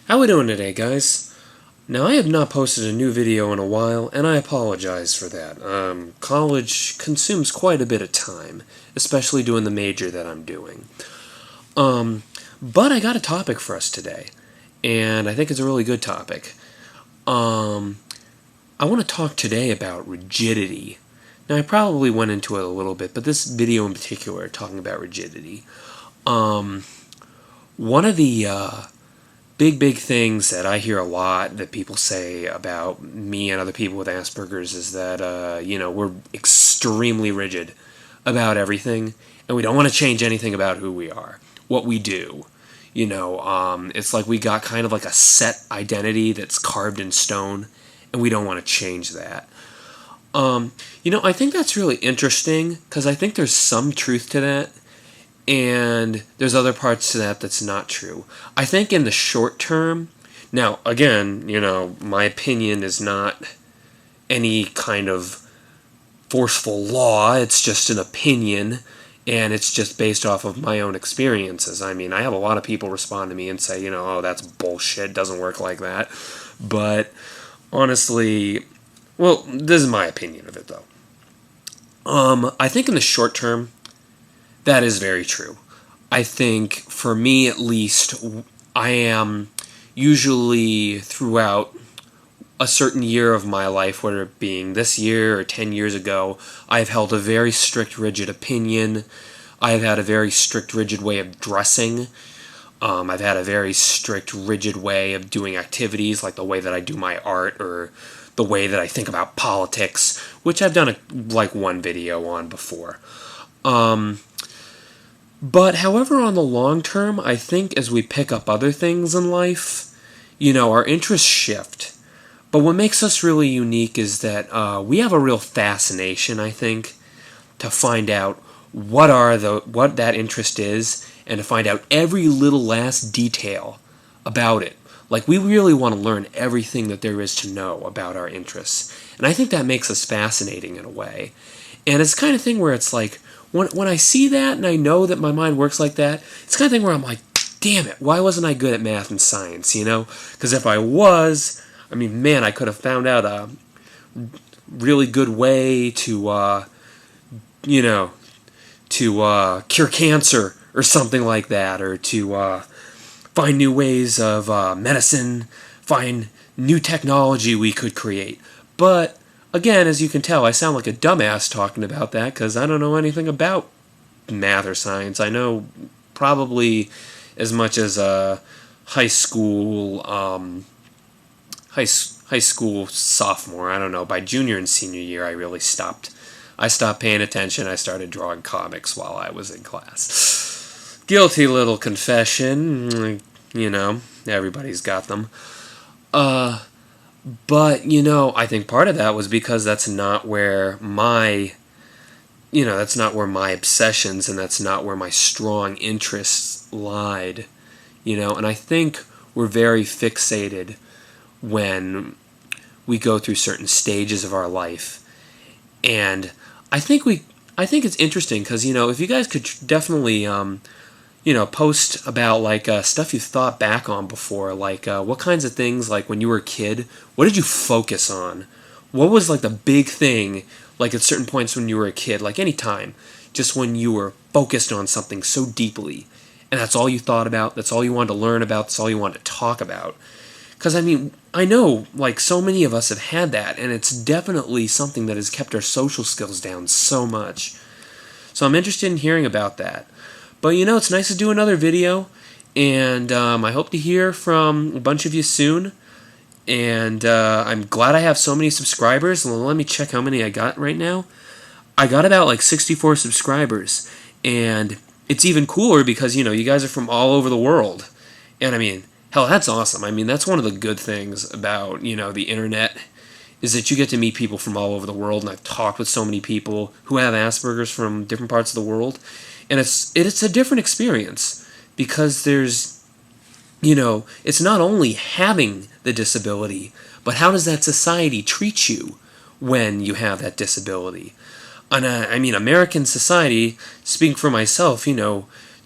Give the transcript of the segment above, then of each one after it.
How we doing today, guys? Now, I have not posted a new video in a while, and I apologize for that. College consumes quite a bit of time, especially doing the major that I'm doing. But I got a topic for us today, and I think it's a really good topic. I want to talk today about rigidity. Now, I probably went into it a little bit, but this video in particular, talking about rigidity. One of the big things that I hear a lot that people say about me and other people with Asperger's is that, we're extremely rigid about everything, and we don't want to change anything about who we are, what we do. It's like we got kind of like a set identity that's carved in stone, and we don't want to change that. I think that's really interesting, because I think there's some truth to that, and there's other parts to that that's not true. I think in the short term, now, again, my opinion is not any kind of forceful law, it's just an opinion, and it's just based off of my own experiences. I mean, I have a lot of people respond to me and say, oh, that's bullshit, doesn't work like that. But honestly, well, this is my opinion of it, though. I think in the short term, that is very true. I think, for me at least, I am usually throughout a certain year of my life, whether it being this year or 10 years ago, I've held a very strict, rigid opinion. I've had a very strict, rigid way of dressing. I've had a very strict, rigid way of doing activities, like the way that I do my art or the way that I think about politics, which I've done one video on before. But however, on the long term, I think as we pick up other things in life, our interests shift. But what makes us really unique is that we have a real fascination, I think, to find out what that interest is, and to find out every little last detail about it. Like, we really want to learn everything that there is to know about our interests. And I think that makes us fascinating in a way. And it's the kind of thing where it's like, when I see that and I know that my mind works like that, it's the kind of thing where I'm like, damn it, why wasn't I good at math and science, Because if I was, I could have found out a really good way to, cure cancer or something like that, or to find new ways of medicine, find new technology we could create. But again, as you can tell, I sound like a dumbass talking about that because I don't know anything about math or science. I know probably as much as a high school sophomore. I don't know. By junior and senior year, I really stopped. I stopped paying attention. I started drawing comics while I was in class. Guilty little confession. Everybody's got them. But, I think part of that was because that's not where my obsessions and that's not where my strong interests lied, and I think we're very fixated when we go through certain stages of our life. And I think it's interesting because, if you guys could definitely, post about, stuff you thought back on before, what kinds of things, when you were a kid, what did you focus on? What was, the big thing, at certain points when you were a kid, any time, just when you were focused on something so deeply, and that's all you thought about, that's all you wanted to learn about, that's all you wanted to talk about. Because, I know, so many of us have had that, and it's definitely something that has kept our social skills down so much. So I'm interested in hearing about that. But, it's nice to do another video, and I hope to hear from a bunch of you soon. And I'm glad I have so many subscribers. Well, let me check how many I got right now. I got about 64 subscribers. And it's even cooler because, you guys are from all over the world. And hell, that's awesome. That's one of the good things about, the internet, is that you get to meet people from all over the world. And I've talked with so many people who have Asperger's from different parts of the world. And it's a different experience because there's, it's not only having the disability, but how does that society treat you when you have that disability? And American society, speaking for myself,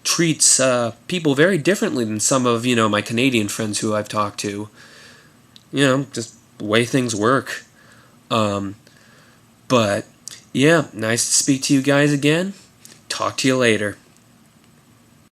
treats people very differently than some of, my Canadian friends who I've talked to. Just the way things work. But, yeah, nice to speak to you guys again. Talk to you later.